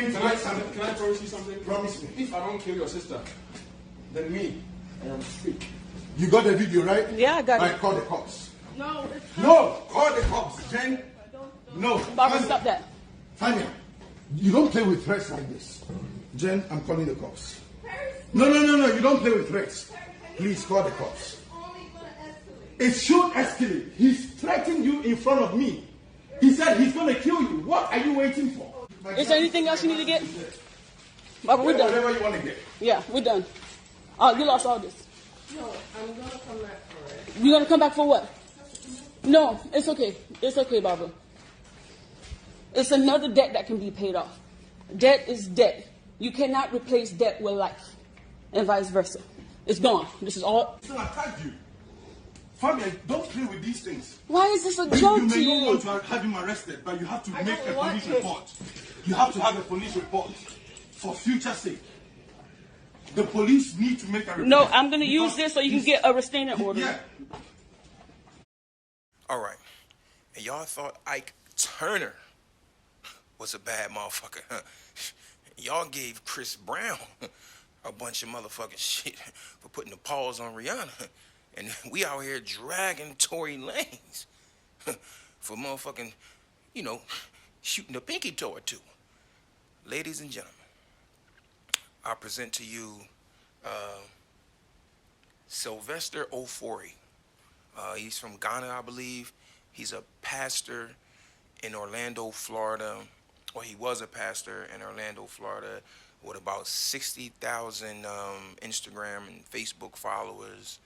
Can I promise you something? Promise me. If I don't kill your sister, Then me, I am free. You got the video, right? Yeah, I got it. Right, call the cops. No, it's No, call the cops, Jen. No. Barbara, stop that. Tanya, you don't play with threats like this. Jen, I'm calling the cops. No, you don't play with threats. Please call the cops. It should escalate. He's threatening you in front of me. He said he's going to kill you. What are you waiting for? Is there anything else you need to get? Barbara, we're done. Whatever you want to get. Yeah, we're done. You lost all this. No, I'm going to come back for it. You're going to come back for what? No, it's okay. It's okay, Barbara. It's another debt that can be paid off. Debt is debt. You cannot replace debt with life, and vice versa. It's gone. This is all. So I tagged you. Fabian, don't play with these things. Why is this a You joke to may not you? want to have him arrested, but you have to make a don't want police it. report. You have to have a police report for future sake. The police need to make a report. No, I'm going to use Because this so you can get a restraining order. Yeah. All right. And y'all thought Ike Turner was a bad motherfucker, huh? Y'all gave Chris Brown a bunch of motherfucking shit for putting the pause on Rihanna. And we out here dragging Tory Lanez for motherfucking, shooting a pinky toe or two. Ladies and gentlemen, I present to you Sylvester Ofori. He's from Ghana, I believe. He's a pastor in Orlando, Florida. Or he was a pastor in Orlando, Florida, with about 60,000 Instagram and Facebook followers.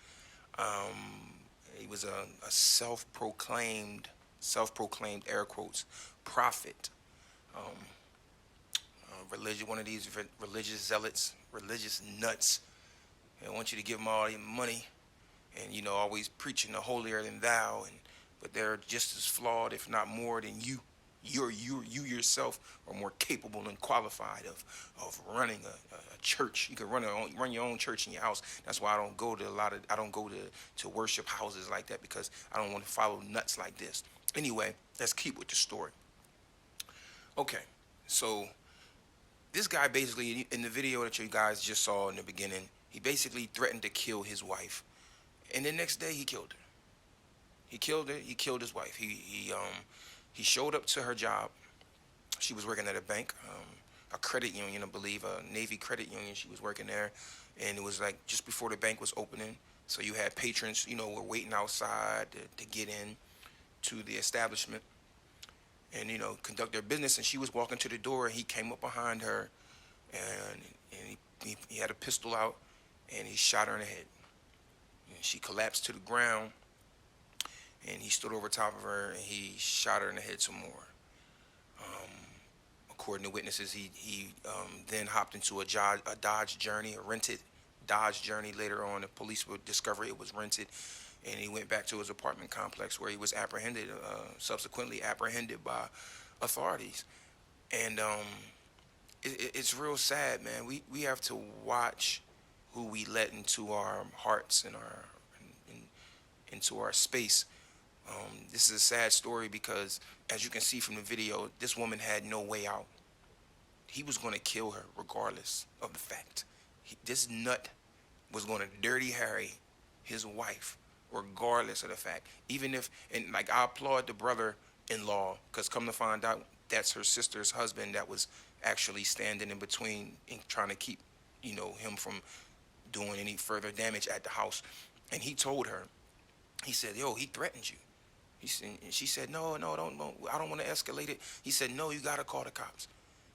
He was a self-proclaimed air quotes, prophet. One of these religious zealots, religious nuts. They want you to give them all your money and, always preaching the holier than thou. But they're just as flawed, if not more, than you. You yourself are more capable and qualified of running a church. You can run your own church in your house. That's why I don't go to worship houses like that, because I don't want to follow nuts like this. Anyway, let's keep with the story. Okay, so this guy basically, in the video that you guys just saw in the beginning, he basically threatened to kill his wife, and the next day he killed her. He killed her. He killed his wife. He showed up to her job. She was working at a bank, a credit union, I believe, a Navy credit union. She was working there, and it was like just before the bank was opening. So you had patrons, were waiting outside to get in to the establishment and, conduct their business. And she was walking to the door, and he came up behind her, and he had a pistol out, and he shot her in the head. And she collapsed to the ground. And he stood over top of her, and he shot her in the head some more. According to witnesses, he then hopped into a Dodge Journey, a rented Dodge Journey. Later on, the police would discover it was rented, and he went back to his apartment complex where he was subsequently apprehended by authorities. And it's real sad, man. We have to watch who we let into our hearts and into our space. This is a sad story because, as you can see from the video, this woman had no way out. He was going to kill her regardless of the fact. This nut was going to dirty Harry, his wife, regardless of the fact. I applaud the brother-in-law, because come to find out, that's her sister's husband that was actually standing in between and trying to keep, him from doing any further damage at the house. And he told her, he said, "Yo, he threatened you." And she said, no, I don't want to escalate it. He said, "No, you got to call the cops."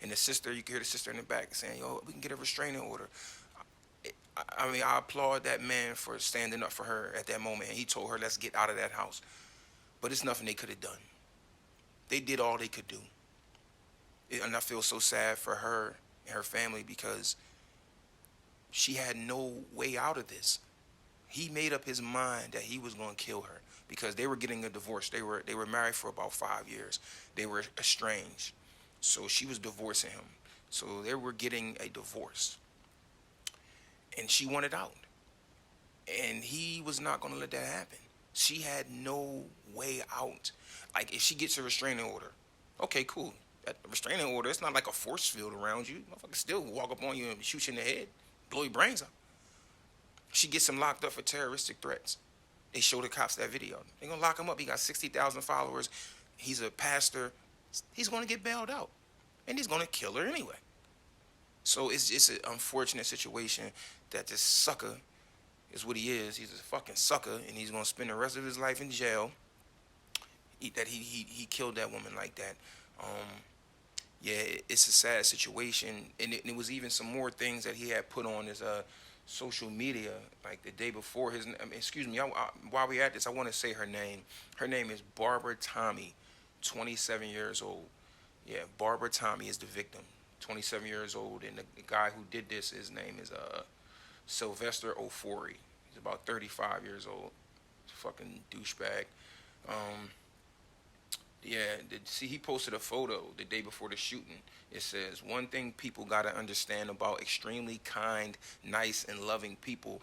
And the sister, you can hear the sister in the back saying, "Yo, we can get a restraining order." I applaud that man for standing up for her at that moment. And he told her, "Let's get out of that house." But it's nothing they could have done. They did all they could do. And I feel so sad for her and her family, because she had no way out of this. He made up his mind that he was going to kill her, because they were getting a divorce. They were married for about 5 years. They were estranged. So she was divorcing him. So they were getting a divorce. And she wanted out. And he was not going to let that happen. She had no way out. Like, if she gets a restraining order, okay, cool. That restraining order, it's not like a force field around you. Motherfucker still walk up on you and shoot you in the head, blow your brains out. She gets him locked up for terroristic threats. They show the cops that video. They're going to lock him up. He got 60,000 followers. He's a pastor. He's going to get bailed out. And he's going to kill her anyway. So it's an unfortunate situation that this sucker is what he is. He's a fucking sucker, and he's going to spend the rest of his life in jail. He killed that woman like that. Yeah, it's a sad situation. And it was even some more things that he had put on his social media, like the day before his, excuse me, while we're at this, I want to say her name. Her name is Barbara Tommy, 27 years old. Yeah, Barbara Tommy is the victim, 27 years old, and the guy who did this, his name is Sylvester Ofori. He's about 35 years old. Fucking douchebag. Yeah, see, he posted a photo the day before the shooting. It says, one thing people got to understand about extremely kind, nice, and loving people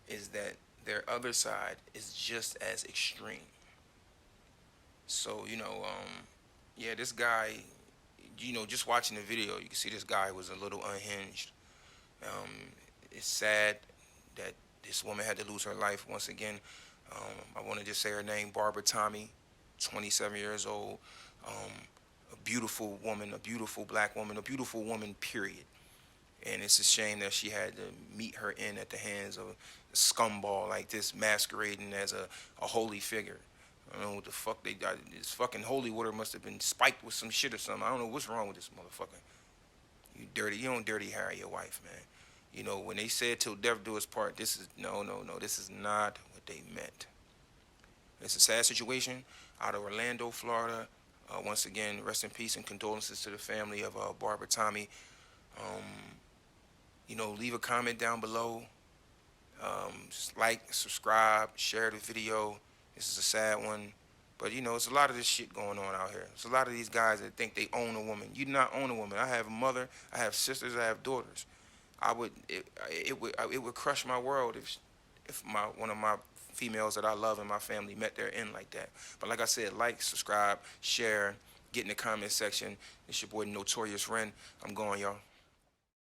is that their other side is just as extreme. So, yeah, this guy, just watching the video, you can see this guy was a little unhinged. It's sad that this woman had to lose her life once again. I want to just say her name, Barbara Tommy. 27 years old, a beautiful woman, a beautiful black woman, a beautiful woman, period. And it's a shame that she had to meet her end at the hands of a scumball like this, masquerading as a holy figure. I don't know what the fuck they got. This fucking holy water must have been spiked with some shit or something. I don't know what's wrong with this motherfucker. You don't dirty Harry, your wife, man. When they said till death do us part, this is, no, this is not what they meant. It's a sad situation out of Orlando, Florida. Once again, rest in peace and condolences to the family of Barbara Tommy. Leave a comment down below. Just like, subscribe, share the video. This is a sad one. But, it's a lot of this shit going on out here. It's a lot of these guys that think they own a woman. You do not own a woman. I have a mother. I have sisters. I have daughters. It would crush my world if one of my females that I love in my family met their end like that. But like I said, like, subscribe, share, get in the comment section. It's your boy Notorious Ren. I'm going, y'all.